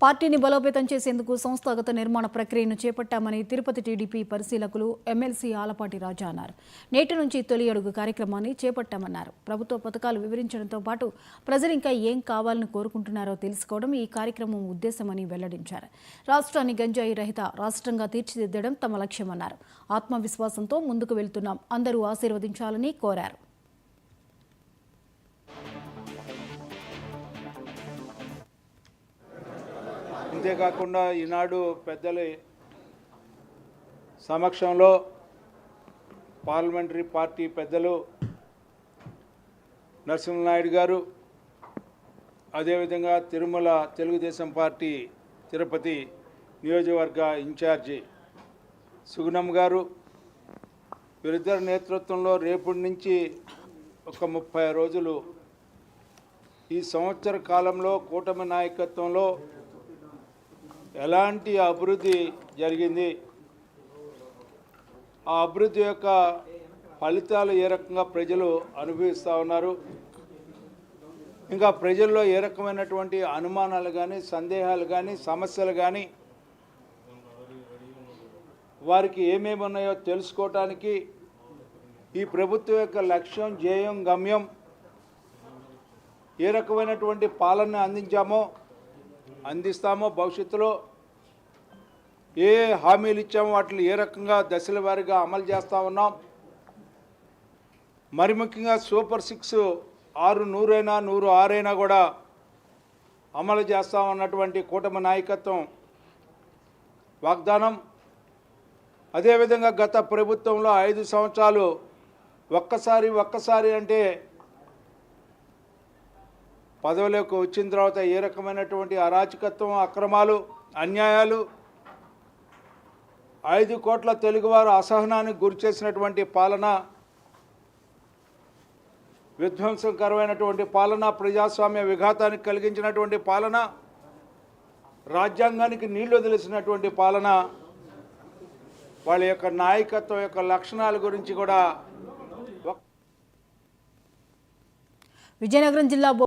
పార్టీని బలోపేతం చేసేందుకు సంస్థాగత నిర్మాణ ప్రక్రియను చేపట్టామని తిరుపతి టీడీపీ పరిశీలకులు ఎమ్మెల్సీ ఆలపాటి రాజా అన్నారు. నేటి నుంచి తొలి అడుగు కార్యక్రమాన్ని చేపట్టామన్నారు. ప్రభుత్వ పథకాలు వివరించడంతో పాటు ప్రజలు ఇంకా ఏం కావాలని కోరుకుంటున్నారో తెలుసుకోవడం ఈ కార్యక్రమం ఉద్దేశమని వెల్లడించారు. రాష్ట్రాన్ని గంజాయి రహిత రాష్ట్రంగా తీర్చిదిద్దడం తమ లక్ష్యమన్నారు. ఆత్మవిశ్వాసంతో ముందుకు వెళ్తున్నాం, అందరూ ఆశీర్వదించాలని కోరారు. అంతేకాకుండా ఈనాడు పెద్దల సమక్షంలో పార్లమెంటరీ పార్టీ పెద్దలు నరసింహనాయుడు గారు, అదేవిధంగా తిరుమల తెలుగుదేశం పార్టీ తిరుపతి నియోజకవర్గ ఇన్ఛార్జి సుగుణం గారు, వీరిద్దరి నేతృత్వంలో రేపటి నుంచి ఒక 30 రోజులు ఈ సంవత్సర కాలంలో కూటమి నాయకత్వంలో ఎలాంటి అభివృద్ధి జరిగింది, ఆ అభివృద్ధి యొక్క ఫలితాలు ఏ రకంగా ప్రజలు అనుభవిస్తూ ఉన్నారు, ఇంకా ప్రజల్లో ఏ రకమైనటువంటి అనుమానాలు కానీ సందేహాలు కానీ సమస్యలు కానీ వారికి ఏమేమి ఉన్నాయో తెలుసుకోవటానికి ఈ ప్రభుత్వం యొక్క లక్ష్యం, ధ్యేయం, గమ్యం, ఏ రకమైనటువంటి పాలన అందిస్తామో, భవిష్యత్తులో ఏ హామీలు ఇచ్చామో వాటిని ఏ రకంగా దశల వారీగా అమలు చేస్తూ ఉన్నాం, మరి ముఖ్యంగా సూపర్ 6 6 100 106 కూడా అమలు చేస్తామన్నటువంటి కూటమి నాయకత్వం వాగ్దానం. అదేవిధంగా గత ప్రభుత్వంలో 5 సంవత్సరాలు ఒక్కసారి అంటే పదవిలోకి వచ్చిన తర్వాత ఏ రకమైనటువంటి అరాచకత్వం, అక్రమాలు, అన్యాయాలు, 5 కోట్ల తెలుగువారు అసహనానికి గురి చేసినటువంటి పాలన, విధ్వంసకరమైనటువంటి పాలన, ప్రజాస్వామ్య విఘాతానికి కలిగించినటువంటి పాలన, రాజ్యాంగానికి నీళ్లు వదిలేసినటువంటి పాలన, వాళ్ళ యొక్క నాయకత్వం యొక్క లక్షణాల గురించి కూడా విజయనగరం జిల్లా